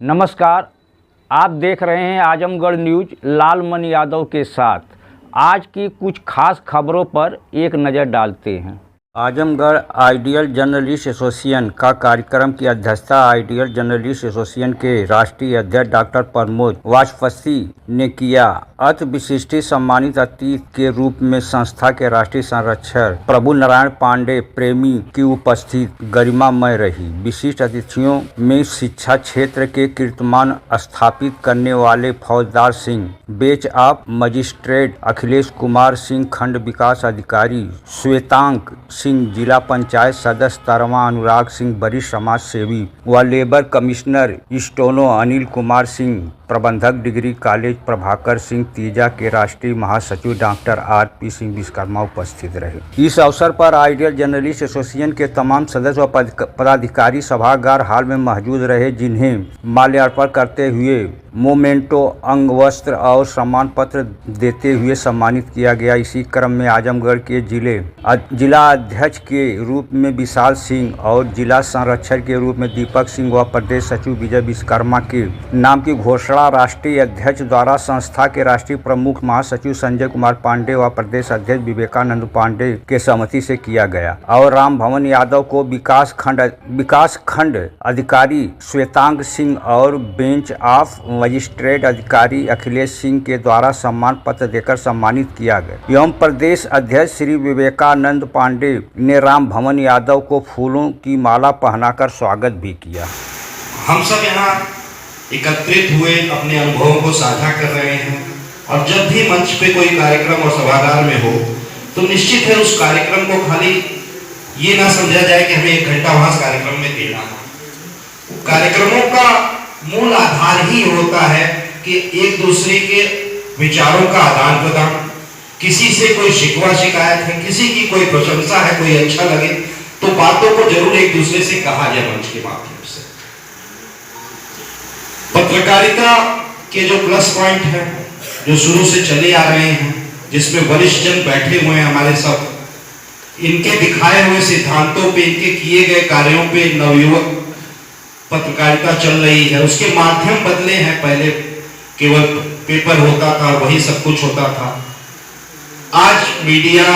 नमस्कार, आप देख रहे हैं आजमगढ़ न्यूज लालमन यादव के साथ। आज की कुछ खास खबरों पर एक नज़र डालते हैं। आजमगढ़ आइडियल जर्नलिस्ट एसोसिएशन का कार्यक्रम की अध्यक्षता आइडियल जर्नलिस्ट एसोसिएशन के राष्ट्रीय अध्यक्ष डॉक्टर प्रमोद वाजपेयी ने किया। अति विशिष्ट सम्मानित अतिथि के रूप में संस्था के राष्ट्रीय संरक्षक प्रभु नारायण पांडे प्रेमी की उपस्थिति गरिमामय रही। विशिष्ट अतिथियों में शिक्षा क्षेत्र के कीर्तिमान स्थापित करने वाले फौजदार Singh, bench of magistrate Akhilesh Kumar Singh, खंड विकास अधिकारी श्वेतांक सिंह, जिला पंचायत सदस्य तरवा अनुराग सिंह, वरिष्ठ समाज सेवी व labour commissioner steno Anil Kumar Singh, प्रबंधक डिग्री कॉलेज प्रभाकर सिंह तीजा के राष्ट्रीय महासचिव डॉक्टर आर.पी. सिंह विश्वकर्मा उपस्थित रहे। इस अवसर पर आइडियल जर्नलिस्ट एसोसिएशन के तमाम सदस्य व पदाधिकारी सभागार हॉल में मौजूद रहे, जिन्हें माल्यार्पण करते हुए मोमेंटो, अंग वस्त्र और सम्मान पत्र देते हुए सम्मानित किया गया। इसी क्रम में आजमगढ़ के जिला अध्यक्ष के रूप में विशाल सिंह और जिला संरक्षक के रूप में दीपक सिंह व प्रदेश सचिव विजय विश्वकर्मा के नाम की घोषणा राष्ट्रीय अध्यक्ष द्वारा संस्था के राष्ट्रीय प्रमुख महासचिव संजय कुमार पांडे व प्रदेश अध्यक्ष विवेकानंद पांडे के सहमति से किया गया और राम भवन यादव को विकास खंड अधिकारी श्वेतांग सिंह और बेंच ऑफ मजिस्ट्रेट अधिकारी अखिलेश सिंह के द्वारा सम्मान पत्र देकर सम्मानित किया गया। एवं प्रदेश अध्यक्ष श्री विवेकानंद पांडे ने राम भवन यादव को फूलों की माला पहनाकर स्वागत भी किया। हम सब यहाँ एकत्रित हुए अपने अनुभवों को साझा कर रहे हैं और जब भी मंच पे कोई कार्यक्रम और सभागार में हो तो निश्चित है उस कार्यक्रम को खाली ये ना समझा जाए कि हमें 1 घंटा वहां कार्यक्रम में देना है। कार्यक्रमों का मूल आधार ही होता है कि एक दूसरे के विचारों का आदान प्रदान, किसी से कोई शिकवा शिकायत है, किसी की कोई प्रशंसा है, कोई अच्छा लगे तो बातों को जरूर एक दूसरे से कहा जाए मंच के माध्यम से। पत्रकारिता के जो प्लस पॉइंट है जो शुरू से चले आ रहे हैं, जिसमें वरिष्ठ जन बैठे हुए हैं हमारे सब, इनके दिखाए हुए सिद्धांतों पे, इनके किए गए कार्यों पे नवयुवक पत्रकारिता चल रही है। उसके माध्यम बदले हैं। पहले केवल पेपर होता था, वही सब कुछ होता था। आज मीडिया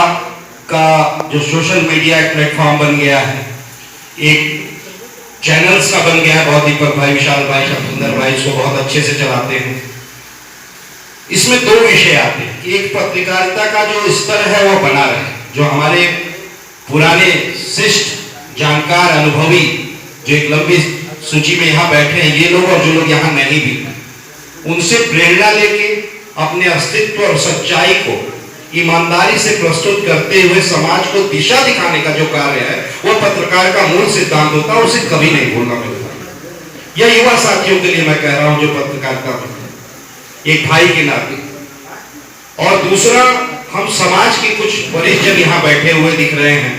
का जो सोशल मीडिया एक प्लेटफॉर्म बन गया है, एक चैनल्स का बन गया है। बहुत दीपक भाई, विशाल भाई, सुंदर भाई इसको बहुत अच्छे से चलाते हैं। इसमें 2 विषय आते हैं कि एक पत्रकारिता का जो स्तर है वो बना रहे, जो हमारे पुराने शिष्ट जानकार अनुभवी जो एक लंबी सूची में यहाँ बैठे हैं ये लोग और जो लोग यहाँ नहीं भी, उनसे प्रेरणा लेके अपने अस्तित्व और सच्चाई को ईमानदारी से प्रस्तुत करते हुए समाज को दिशा दिखाने का जो कार्य है वो पत्रकार का मूल सिद्धांत होता है। उसे कभी नहीं भूलना मिलता। यह युवा साथियों के लिए मैं कह रहा हूं जो पत्रकारिता में एक भाई के नाते। और दूसरा, हम समाज के कुछ वरिष्ठ जन यहाँ बैठे हुए दिख रहे हैं,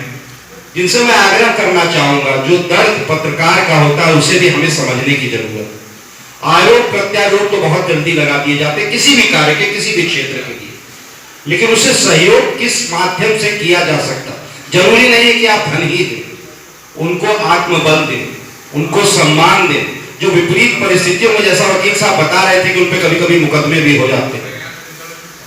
जिनसे मैं आग्रह करना चाहूंगा, जो दर्द पत्रकार का होता है उसे भी हमें समझने की जरूरत है। आरोप प्रत्यारोप तो बहुत जल्दी लगा दिए जाते हैं किसी भी कार्य के, किसी भी क्षेत्र के लिए, लेकिन उसे सहयोग किस माध्यम से किया जा सकता। जरूरी नहीं है कि आप धन ही दें, उनको आत्मबल दें, उनको सम्मान दें। जो विपरीत परिस्थितियों में, जैसा वकील साहब बता रहे थे कि उन पे कभी कभी मुकदमे भी हो जाते हैं,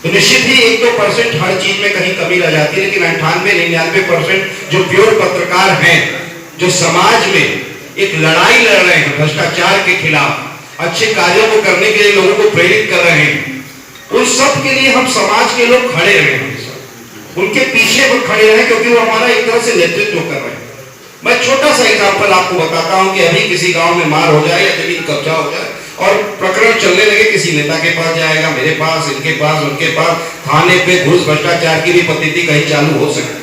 तो निश्चित ही 1-2% हर चीज में कहीं कमी रह जाती है, लेकिन 98-99% जो प्योर पत्रकार हैं, जो समाज में एक लड़ाई लड़ रहे हैं भ्रष्टाचार के खिलाफ, अच्छे कार्यों को करने के लिए लोगों को प्रेरित कर रहे हैं, उन सब के लिए हम समाज के लोग खड़े रहे, उनके पीछे वो खड़े रहे, क्योंकि वो हमारा एक तरह से नेतृत्व कर रहे हैं। मैं छोटा सा एग्जांपल आपको बताता हूं कि अभी किसी गांव में मार हो जाए या जमीन कब्जा हो जाए और प्रकरण चलने लगे, किसी नेता के पास जाएगा, मेरे पास, इनके पास, उनके पास, थाने पे घूस भ्रष्टाचार की भी पद्धति कहीं चालू हो सकती है।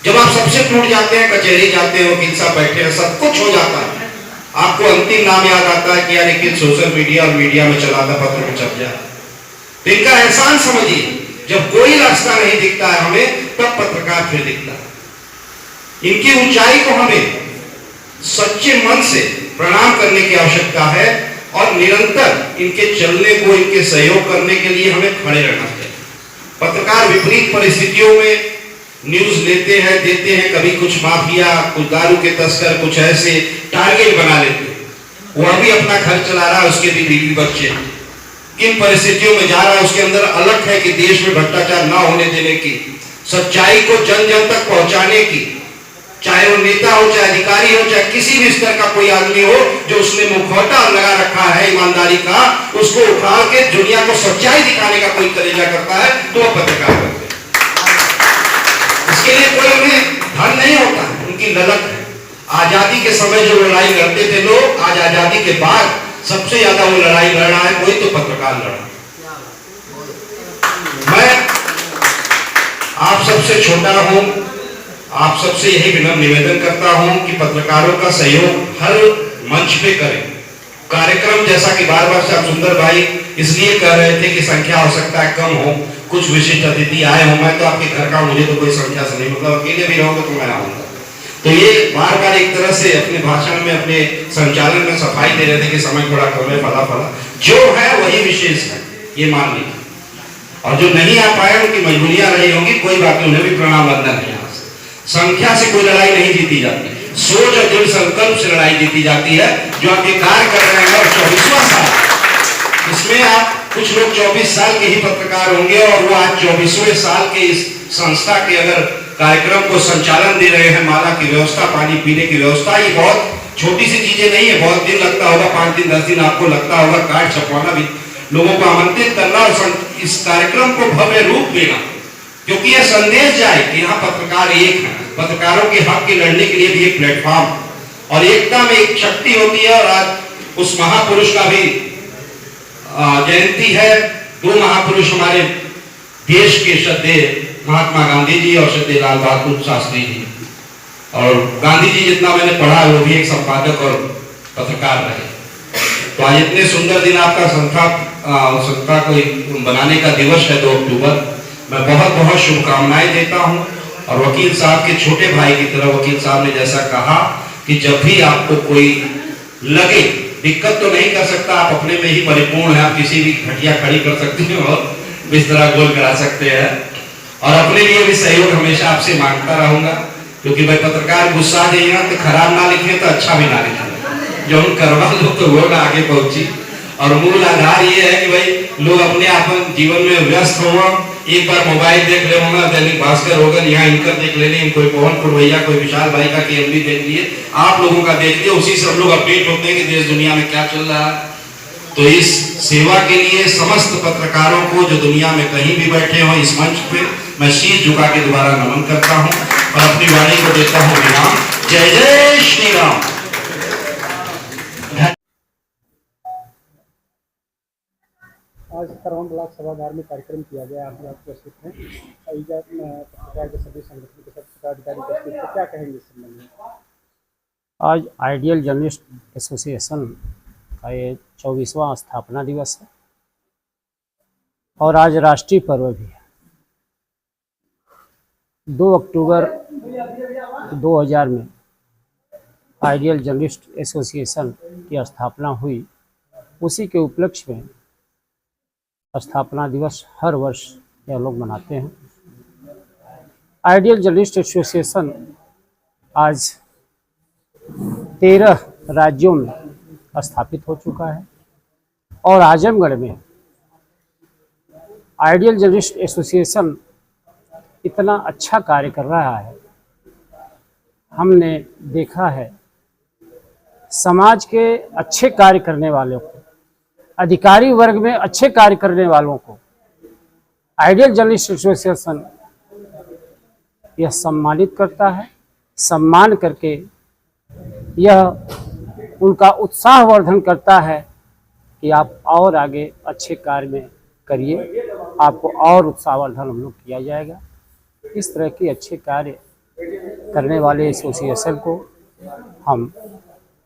जब आप सबसे टूट जाते हैं, कचहरी जाते हैं, वकील साहब बैठे हैं, सब कुछ हो जाता है, आपको अंतिम नाम याद आता है कि यार एक सोशल मीडिया और मीडिया में चला था, पत्र में छप जाए। तो इनका एहसान समझिए, जब कोई रास्ता नहीं दिखता है हमें, तब पत्रकार फिर दिखता है। इनकी ऊंचाई को हमें सच्चे मन से प्रणाम करने की आवश्यकता है और निरंतर इनके चलने को, इनके सहयोग करने के लिए हमें खड़े रहना चाहिए। पत्रकार विपरीत परिस्थितियों में न्यूज लेते हैं, देते हैं, कभी कुछ माफिया, कुछ दारू के तस्कर, कुछ ऐसे टारगेट बना लेते हैं। वह भी अपना घर चला रहा है, उसके भी बीवी बच्चे हैं। किन परिस्थितियों में जा रहा है, उसके अंदर अलग है कि देश में भ्रष्टाचार ना होने देने की, सच्चाई को जन जन तक पहुंचाने की, चाहे वो नेता हो, चाहे अधिकारी हो, चाहे किसी भी स्तर का कोई आदमी हो, जो उसने मुखौटा लगा रखा है ईमानदारी का, उसको उठा के दुनिया को सच्चाई दिखाने का कोई कलेजा करता है तो वह पत्रकार करते हैं। इसके लिए कोई उन्हें धन नहीं होता, उनकी ललक है। आजादी के समय जो लड़ाई लड़ते थे लोग, आज आजादी के बाद सबसे ज्यादा वो लड़ाई लड़ रहा है कोई तो पत्रकार लड़ा। मैं आप सबसे छोटा हूं, आप सबसे यही विनम्र निवेदन करता हूं कि पत्रकारों का सहयोग हर मंच पे करें। कार्यक्रम जैसा कि बार बार साहब सुंदर भाई इसलिए कह रहे थे कि संख्या हो सकता है कम हो, कुछ विशिष्ट अतिथि आए हो, मैं तो आपके घर का, मुझे तो कोई संख्या से नहीं, मतलब अकेले भी रहोगे तो मैं आऊंगा। तो ये बार बार एक तरह से अपने भाषण में, अपने संचालन में सफाई दे रहे थे कि समय थोड़ा कम है, फला फला, जो है वही विशेष है, ये मान लीजिए। और जो नहीं आ पाए उनकी मजबूरियां रही होंगी, कोई बात नहीं, उन्हें भी प्रणाम वंदन है। यहाँ से संख्या से कोई लड़ाई नहीं जीती जाती, सोच और दृढ़ संकल्प से लड़ाई जीती जाती है। जो आप ये कार्य कर रहे हैं और 24वां साल, इसमें आप कुछ लोग 24 साल के ही पत्रकार होंगे और वो आज 24वें साल के इस संस्था के अगर कार्यक्रम को संचालन दे रहे हैं, माला की व्यवस्था, पानी पीने की व्यवस्था, ये बहुत छोटी सी चीजें नहीं है, बहुत दिन लगता होगा, 5 दिन 10 दिन आपको लगता होगा, कार्ड छपवाना भी, लोगों को आमंत्रित करना और इस कार्यक्रम को भव्य रूप देना, क्योंकि यह संदेश जाए कि यहाँ पत्रकार एक है, पत्रकारों के हक के लड़ने के लिए भी एक प्लेटफॉर्म और एकता में एक शक्ति होती है। और आज उस महापुरुष का भी जयंती है। 2 महापुरुष हमारे देश के श्रद्धेय महात्मा गांधी जी और श्रद्धेय लाल बहादुर शास्त्री जी। और गांधी जी जितना मैंने पढ़ा वो भी एक संपादक और पत्रकार रहे। तो आज इतने सुंदर दिन आपका संस्था को बनाने का दिवस है 2 अक्टूबर, मैं बहुत बहुत शुभकामनाएं देता हूं। और वकील साहब के छोटे भाई की तरह वकील साहब ने जैसा कहा कि जब भी आपको कोई लगे, दिक्कत तो नहीं कर सकता, आप अपने में ही परिपूर्ण है, आप किसी भी घटिया खड़ी कर सकते हैं और बिस्तरा गोल करा सकते हैं। और अपने लिए भी सहयोग हमेशा आपसे मांगता रहूंगा, क्योंकि भाई पत्रकार गुस्सा देगा तो खराब ना लिखे तो अच्छा भी ना लिखे, जो हम करवा लो तो वो ना आगे पहुंची। और मूल आधार ये है कि भाई लोग अपने अपन जीवन में व्यस्त हो, एक बार मोबाइल देख ले होगा, दैनिक भास्कर होगा, यहाँ इनकर देख लेने, कोई पवन पुरवैया, कोई विशाल भाई का केएमबी देख लिए, आप लोगों का देख लिए, उसी से हम लोग अपडेट होते हैं कि देश दुनिया में क्या चल रहा है। तो इस सेवा के लिए समस्त पत्रकारों को जो दुनिया में कहीं भी बैठे हो इस मंच पे मैं शीश झुका के दोबारा नमन करता हूं और अपनी वाणी को देता हूं विराम। जय जय श्री राम। आज करवन ब्लॉक सभागार में कार्यक्रम किया गया, आप उपस्थित हैं, पत्रकार के सभी संगठन के सब पदाधिकारी उपस्थित हैं, क्या कहेंगे इस संबंध में? आज आइडियल जर्नलिस्ट एसोसिएशन का ये 24वां स्थापना दिवस है और आज राष्ट्रीय पर्व भी है। 2 अक्टूबर 2000 में आइडियल जर्नलिस्ट एसोसिएशन की स्थापना हुई, उसी के उपलक्ष्य में स्थापना दिवस हर वर्ष यह लोग मनाते हैं। आइडियल जर्नलिस्ट एसोसिएशन आज 13 राज्यों में स्थापित हो चुका है और आजमगढ़ में आइडियल जर्नलिस्ट एसोसिएशन इतना अच्छा कार्य कर रहा है। हमने देखा है समाज के अच्छे कार्य करने वालों को, अधिकारी वर्ग में अच्छे कार्य करने वालों को आइडियल जर्नलिस्ट एसोसिएशन यह सम्मानित करता है। सम्मान करके यह उनका उत्साहवर्धन करता है कि आप और आगे अच्छे कार्य में करिए, आपको और उत्साहवर्धन हम लोग किया जाएगा। इस तरह के अच्छे कार्य करने वाले एसोसिएशन को हम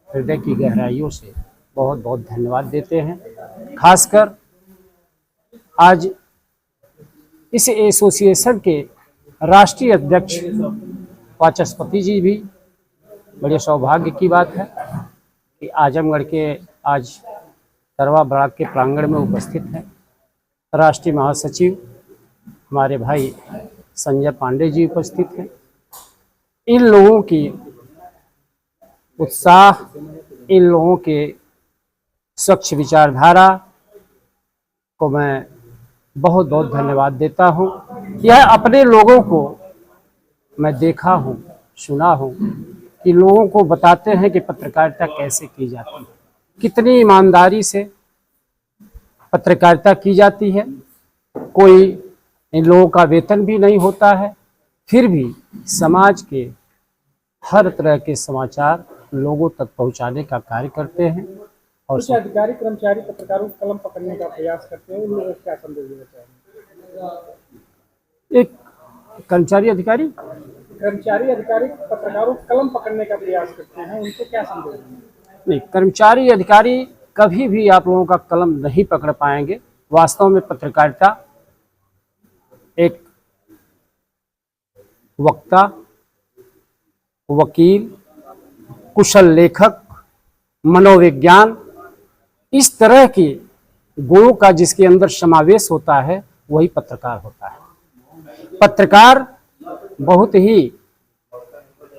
हृदय की गहराइयों से बहुत बहुत धन्यवाद देते हैं। खासकर आज इस एसोसिएशन के राष्ट्रीय अध्यक्ष वाचस्पति जी भी, बड़े सौभाग्य की बात है कि आजमगढ़ के आज तरवा ब्लॉक के प्रांगण में उपस्थित हैं। राष्ट्रीय महासचिव हमारे भाई संजय पांडे जी उपस्थित हैं। इन लोगों की उत्साह, इन लोगों के स्वच्छ विचारधारा को मैं बहुत बहुत धन्यवाद देता हूँ। यह अपने लोगों को मैं देखा हूँ, सुना हूँ कि लोगों को बताते हैं कि पत्रकारिता कैसे की जाती है, कितनी ईमानदारी से पत्रकारिता की जाती है। कोई इन लोगों का वेतन भी नहीं होता है, फिर भी समाज के हर तरह के समाचार लोगों तक पहुंचाने का कार्य करते हैं। और कुछ अधिकारी कर्मचारी पत्रकारों को कलम पकड़ने का प्रयास करते हैं, उन लोगों को क्या संदेश देना चाहेंगे? एक कर्मचारी अधिकारी पत्रकारों को कलम पकड़ने का प्रयास करते हैं, उनको क्या संदेश देंगे? नहीं, कर्मचारी अधिकारी कभी भी आप लोगों का कलम नहीं पकड़ पाएंगे। वास्तव में पत्रकारिता एक वक्ता, वकील, कुशल लेखक, मनोविज्ञान, इस तरह के गुणों का जिसके अंदर समावेश होता है वही पत्रकार होता है। पत्रकार बहुत ही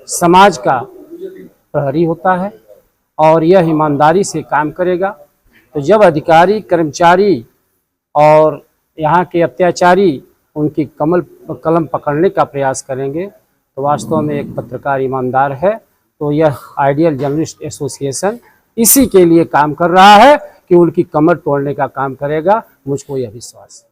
समाज का प्रहरी होता है और यह ईमानदारी से काम करेगा। तो जब अधिकारी, कर्मचारी और यहाँ के अत्याचारी उनकी कलम पकड़ने का प्रयास करेंगे तो वास्तव में एक पत्रकार ईमानदार है। तो यह आइडियल जर्नलिस्ट एसोसिएशन इसी के लिए काम कर रहा है कि उनकी कमर तोड़ने का काम करेगा, मुझको यह विश्वास है।